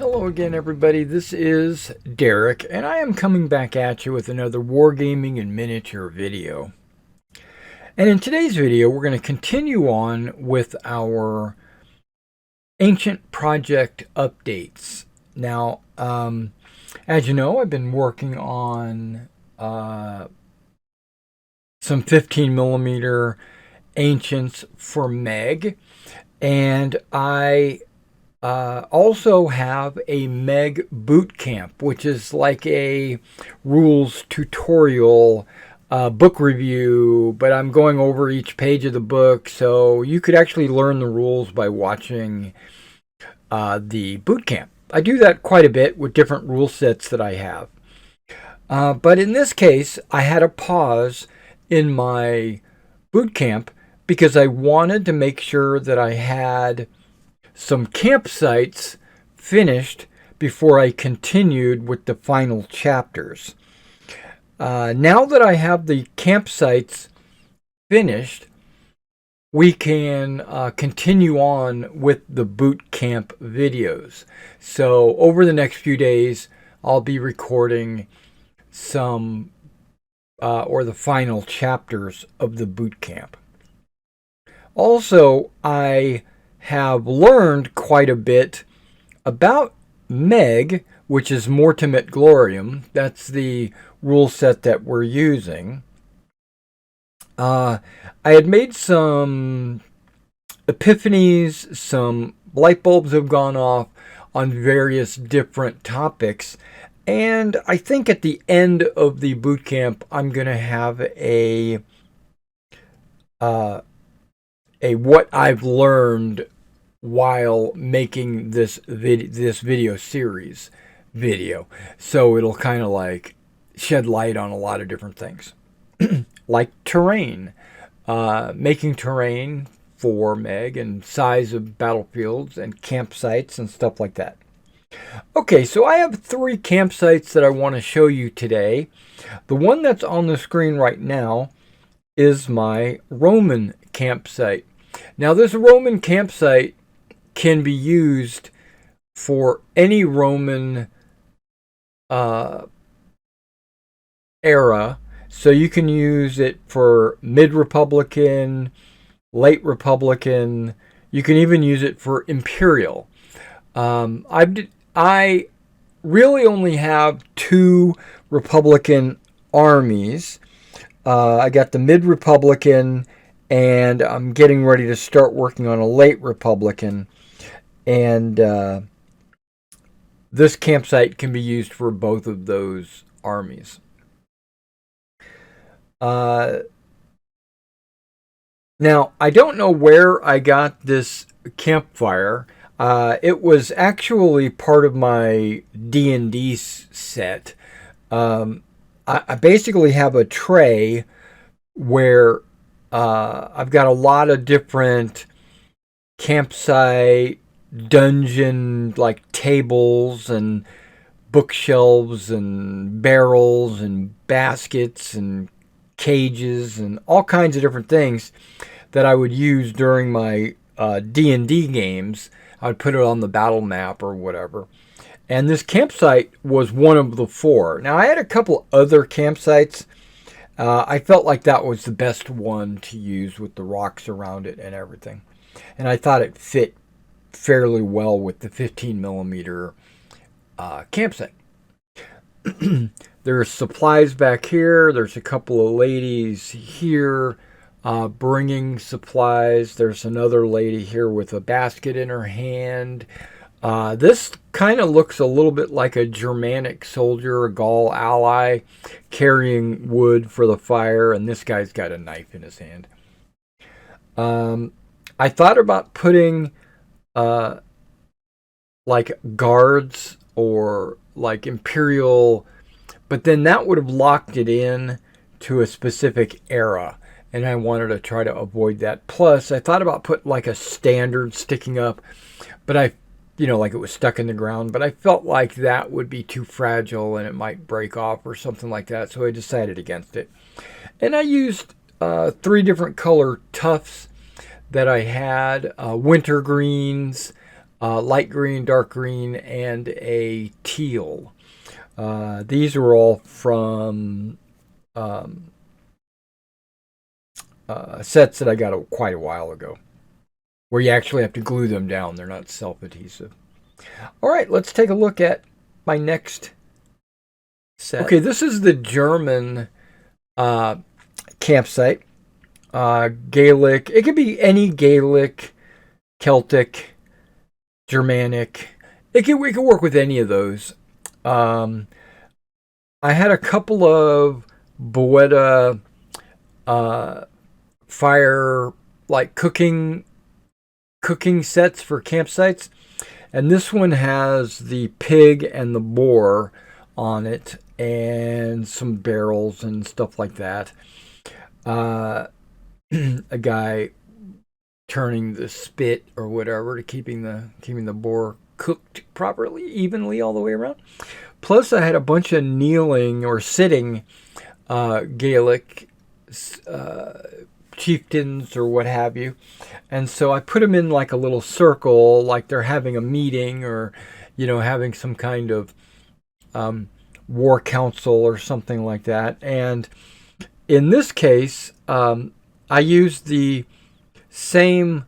Hello again, everybody. This is Derek, and I am coming back at you with another wargaming and miniature video. And in today's video, we're going to continue on with our Ancient Project updates. Now, as you know, I've been working on some 15 millimeter Ancients for Meg, and I also have a Meg boot camp, which is like a rules tutorial book review, but I'm going over each page of the book, so you could actually learn the rules by watching the boot camp. I do that quite a bit with different rule sets that I have. But in this case, I had a pause in my boot camp because I wanted to make sure that I had some campsites finished before I continued with the final chapters. Now that I have the campsites finished, we can continue on with the boot camp videos. So over the next few days, I'll be recording some or the final chapters of the boot camp. Also, I have learned quite a bit about Meg, which is Mortem at Gloriam. That's the rule set that we're using. I had made some epiphanies, some light bulbs have gone off on various different topics, and I think at the end of the boot camp, I'm going to have a what I've learned while making this video series video. So it'll kind of like shed light on a lot of different things. Like terrain. Making terrain for Meg and size of battlefields and campsites and stuff like that. Okay, so I have 3 campsites that I want to show you today. The one that's on the screen right now is my Roman campsite. Now this Roman campsite can be used for any Roman era. So you can use it for mid-Republican, late Republican. You can even use it for Imperial. I really only have 2 Republican armies. I got the mid-Republican, and I'm getting ready to start working on a late Republican. And this campsite can be used for both of those armies. Now, I don't know where I got this campfire. It was actually part of my D&D set. I basically have a tray where I've got a lot of different campsite, dungeon, like tables and bookshelves and barrels and baskets and cages and all kinds of different things that I would use during my D&D games. I would put it on the battle map or whatever. And this campsite was one of the 4. Now, I had a couple other campsites. I felt like that was the best one to use with the rocks around it and everything. And I thought it fit fairly well with the 15 millimeter campsite. There's supplies back here. There's a couple of ladies here bringing supplies. There's another lady here with a basket in her hand. This kind of looks a little bit like a Germanic soldier, a Gaul ally, carrying wood for the fire, and this guy's got a knife in his hand. I thought about putting like guards or like Imperial, but then that would have locked it in to a specific era, and I wanted to try to avoid that. Plus, I thought about putting like a standard sticking up, but like it was stuck in the ground, but I felt like that would be too fragile and it might break off or something like that, so I decided against it. And I used 3 different color tufts that I had, winter greens, light green, dark green, and a teal. These are all from sets that I got quite a while ago, where you actually have to glue them down. They're not self-adhesive. All right, let's take a look at my next set. Okay, this is the German campsite. Gaelic. It could be any Gaelic, Celtic, Germanic. We could work with any of those. I had a couple of Boeta fire, like cooking sets for campsites, and this one has the pig and the boar on it, and some barrels and stuff like that. A guy turning the spit or whatever to keeping the boar cooked properly, evenly all the way around. Plus, I had a bunch of kneeling or sitting Gaelic chieftains or what have you, and so I put them in like a little circle, like they're having a meeting or, having some kind of war council or something like that. And in this case, I used the same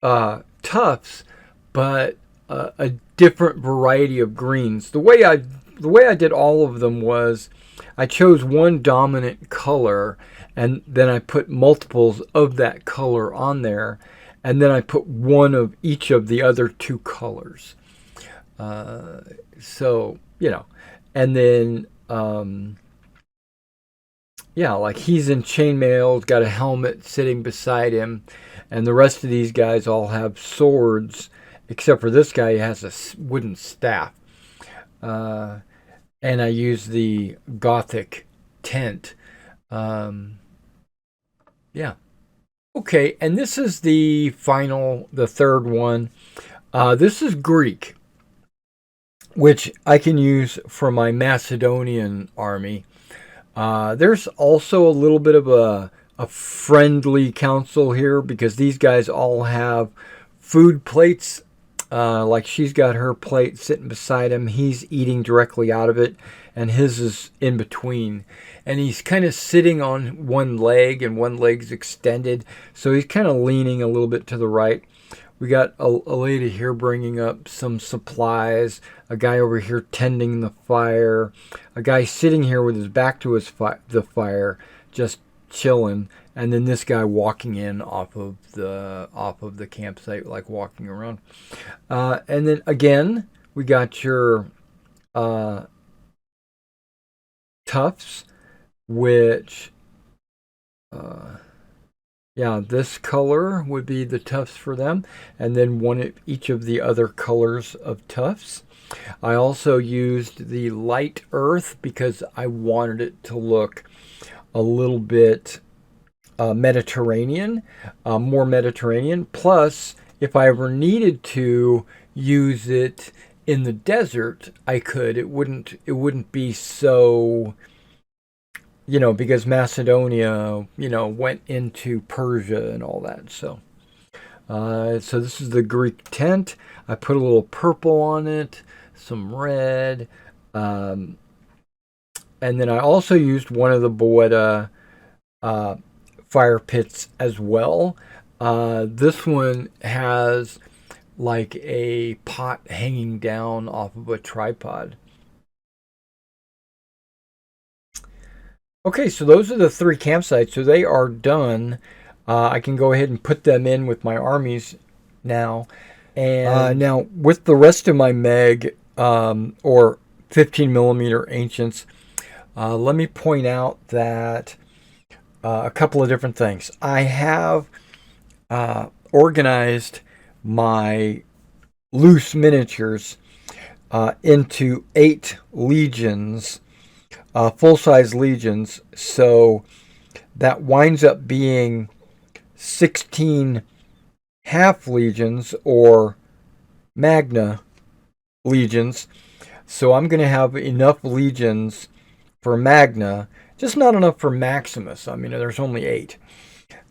tufts, but a different variety of greens. The way I did all of them was I chose one dominant color, and then I put multiples of that color on there, and then I put one of each of the other two colors. So, and then, like he's in chainmail, got a helmet sitting beside him, and the rest of these guys all have swords, except for this guy who has a wooden staff. And I use the Gothic tent. Okay, and this is the third one. This is Greek, which I can use for my Macedonian army. There's also a little bit of a friendly council here, because these guys all have food plates. Like she's got her plate sitting beside him. He's eating directly out of it, and his is in between. And he's kind of sitting on one leg, and one leg's extended. So he's kind of leaning a little bit to the right. We got a lady here bringing up some supplies. A guy over here tending the fire. A guy sitting here with his back to the fire, just chilling. And then this guy walking in off of the campsite, like walking around. And then again, we got your tufts, which this color would be the tufts for them, and then one of each of the other colors of tufts. I also used the light earth because I wanted it to look a little bit Mediterranean, more Mediterranean. Plus, if I ever needed to use it in the desert, I could. It wouldn't be so, because Macedonia, went into Persia and all that. So this is the Greek tent. I put a little purple on it, some red, and then I also used one of the Boeta fire pits as well. This one has like a pot hanging down off of a tripod. Okay, so those are the 3 campsites. So they are done. I can go ahead and put them in with my armies now. And now with the rest of my Meg or 15 millimeter Ancients, let me point out that a couple of different things. I have organized my loose miniatures into 8 legions, full-size legions, so that winds up being 16 half legions or magna legions. So I'm going to have enough legions for magna, just not enough for Maximus. I mean, there's only 8.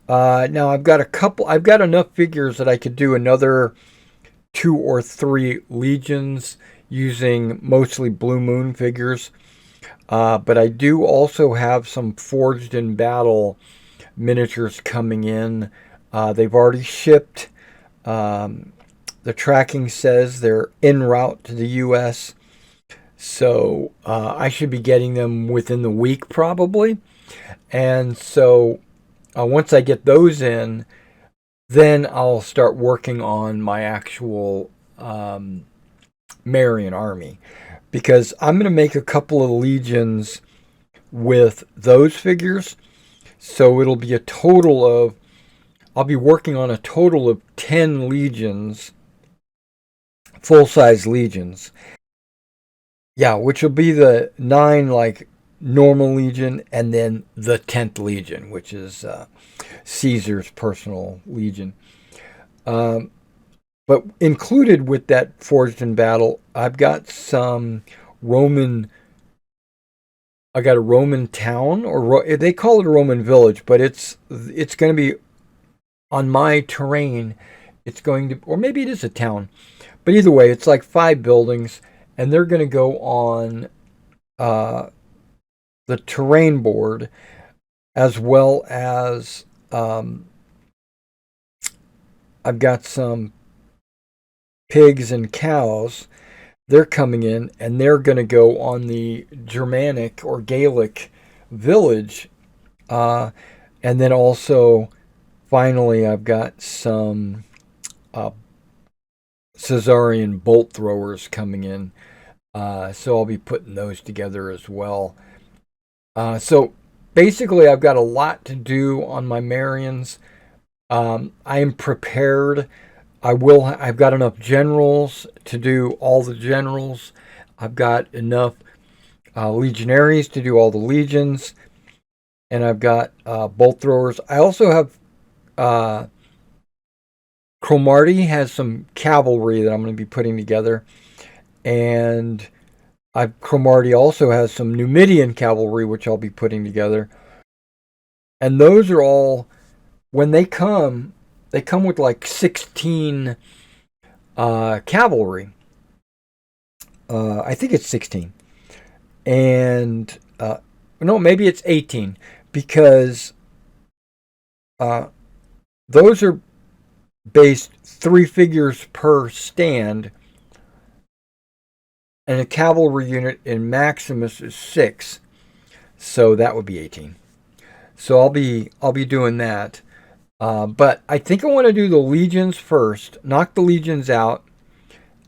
Now I've got enough figures that I could do another 2 or 3 legions using mostly Blue Moon figures. But I do also have some Forged in Battle miniatures coming in. They've already shipped. Um, the tracking says they're en route to the U.S. So I should be getting them within the week probably. And so once I get those in, then I'll start working on my actual Marion army. Because I'm going to make a couple of legions with those figures. So it'll be a total of, I'll be working on a total of 10 legions, full-size legions. Yeah, which will be the 9 like normal legion and then the 10th legion, which is Caesar's personal legion. Um, but included with that Forged in Battle, I've got some Roman. I got a Roman town, or they call it a Roman village, but it's going to be on my terrain. It's going to, or maybe it is a town, but either way, it's like 5 buildings, and they're going to go on uh, the terrain board, as well as I've got some pigs and cows. They're coming in, and they're going to go on the Germanic or Gaelic village, and then also, finally, I've got some Caesarian bolt throwers coming in. So I'll be putting those together as well. So basically, I've got a lot to do on my Marians. I am prepared. I've got enough generals to do all the generals. I've got enough legionaries to do all the legions. And I've got bolt throwers. I also have Cromarty has some cavalry that I'm going to be putting together. And Cromarty also has some Numidian cavalry, which I'll be putting together. And those are all, when they come with like 16 cavalry. I think it's 16. And, no, maybe it's 18. Because those are based 3 figures per stand. And a cavalry unit in Maximus is 6. So that would be 18. So I'll be doing that. But I think I want to do the legions first, knock the legions out,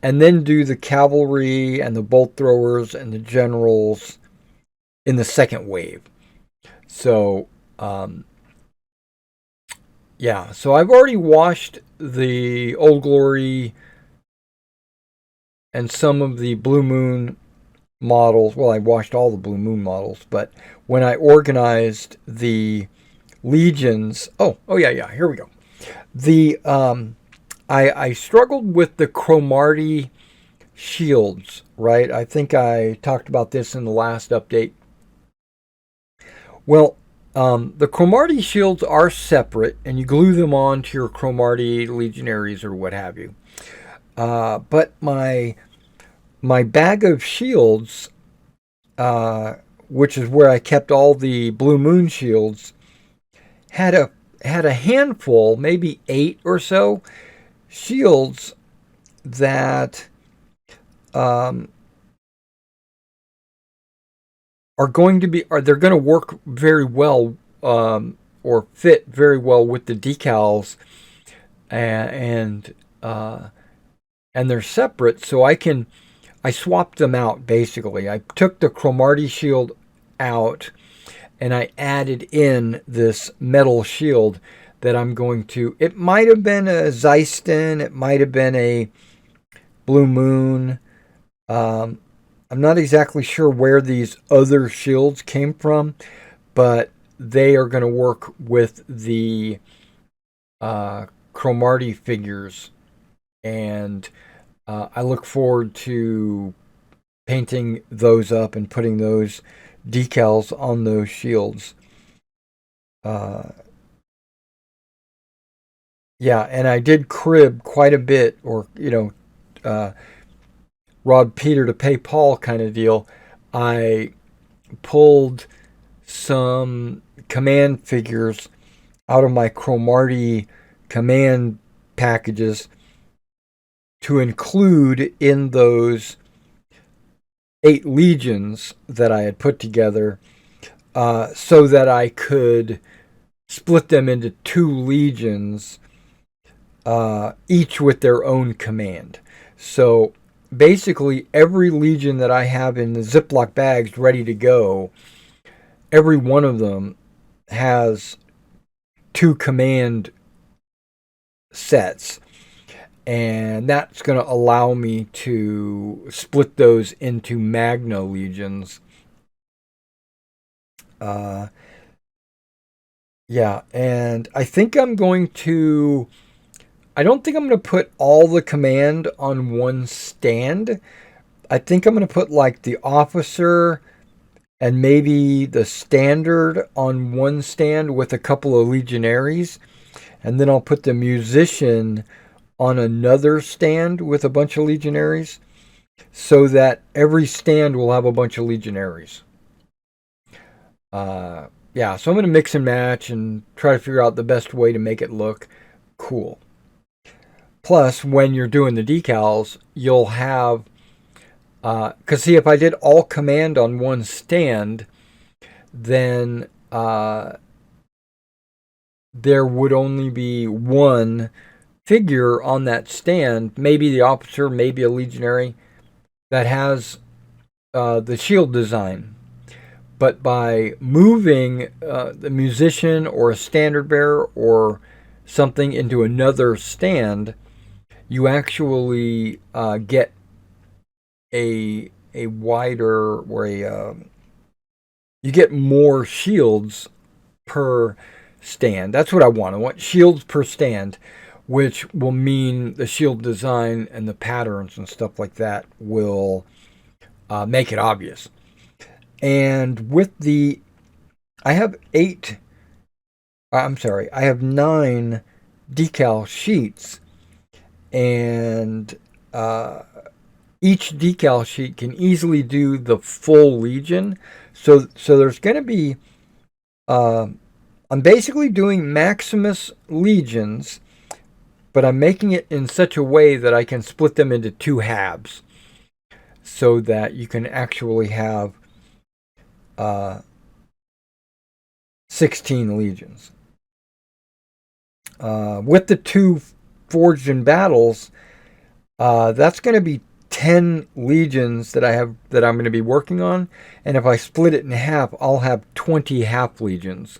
and then do the cavalry and the bolt throwers and the generals in the second wave. So, yeah. So I've already washed the Old Glory and some of the Blue Moon models. Well, I washed all the Blue Moon models, but when I organized the legions, oh yeah, here we go. The I struggled with the Cromarty shields, right? I think I talked about this in the last update. Well, the Cromarty shields are separate, and you glue them on to your Cromarty legionaries or what have you. But my bag of shields, which is where I kept all the Blue Moon shields, had a handful, maybe 8 or so shields that are going to be, they're going to work very well, or fit very well with the decals, and they're separate, so I swapped them out. Basically, I took the Cromarty shield out, and I added in this metal shield that I'm going to. It might have been a Zeiston, it might have been a Blue Moon. I'm not exactly sure where these other shields came from, but they are going to work with the Cromarty figures, and I look forward to painting those up and putting those decals on those shields. Yeah, and I did crib quite a bit, or uh, rob Peter to pay Paul kind of deal. I pulled some command figures out of my Cromartie command packages to include in those 8 legions that I had put together, so that I could split them into 2 legions, each with their own command. So basically, every legion that I have in the Ziploc bags ready to go, every one of them has 2 command sets. And that's going to allow me to split those into Magna legions. Uh, yeah, and I think I'm going to. I don't think I'm going to put all the command on one stand. I think I'm going to put like the officer and maybe the standard on one stand with a couple of legionaries. And then I'll put the musician on another stand with a bunch of legionaries, so that every stand will have a bunch of legionaries. Yeah, so I'm going to mix and match and try to figure out the best way to make it look cool. Plus, when you're doing the decals, you'll have, because see, if I did all command on one stand, then there would only be one figure on that stand, maybe the officer, maybe a legionary, that has the shield design. But by moving the musician or a standard bearer or something into another stand, you actually get a wider, or you get more shields per stand. That's what I want. I want shields per stand, which will mean the shield design and the patterns and stuff like that will make it obvious. And with the, I have 8, I'm sorry, I have 9 decal sheets, and each decal sheet can easily do the full legion. So there's going to be, uh, I'm basically doing Maximus legions, but I'm making it in such a way that I can split them into 2 halves, so that you can actually have uh, 16 legions. With the 2 forged in battles, that's going to be 10 legions that I'm going to be working on, and if I split it in half, I'll have 20 half legions,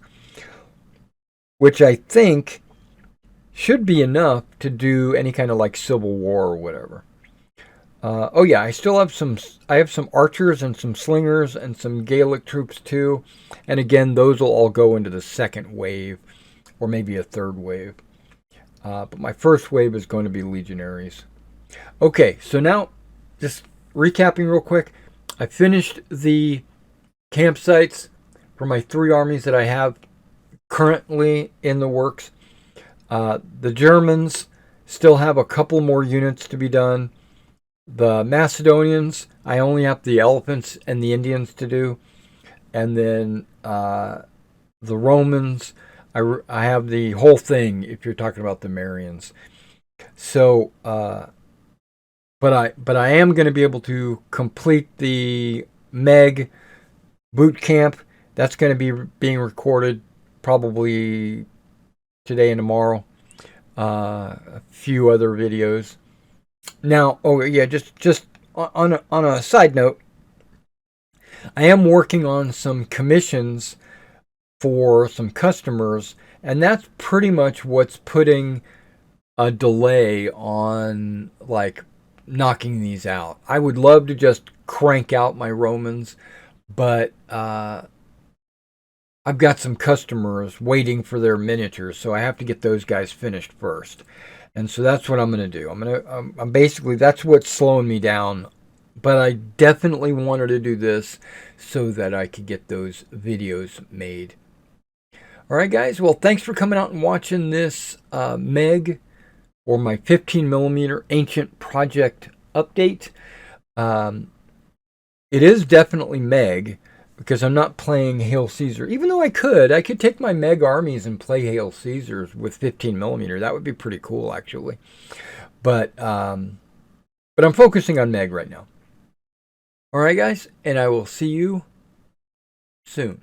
which I think should be enough to do any kind of like civil war or whatever. Oh yeah, I still have some. I have some archers and some slingers and some Gaelic troops too, and again, those will all go into the second wave, or maybe a third wave. But my first wave is going to be legionaries. Okay, so now, just recapping real quick, I finished the campsites for my 3 armies that I have currently in the works. The Germans still have a couple more units to be done. The Macedonians, I only have the elephants and the Indians to do. And then the Romans, I have the whole thing if you're talking about the Marians. So, but I am going to be able to complete the Meg boot camp. That's going to be being recorded probably today and tomorrow. A few other videos. Now, oh yeah, just on a side note, I am working on some commissions for some customers, and that's pretty much what's putting a delay on like knocking these out. I would love to just crank out my Romans, but I've got some customers waiting for their miniatures, so I have to get those guys finished first. And so that's what I'm going to do. I'm basically, that's what's slowing me down. But I definitely wanted to do this so that I could get those videos made. All right, guys. Well, thanks for coming out and watching this Meg or my 15 millimeter Ancient Project update. Um, it is definitely Meg because I'm not playing Hail Caesar. Even though I could take my Meg armies and play Hail Caesars with 15 millimeter. That would be pretty cool, actually. But I'm focusing on Meg right now. All right, guys, and I will see you soon.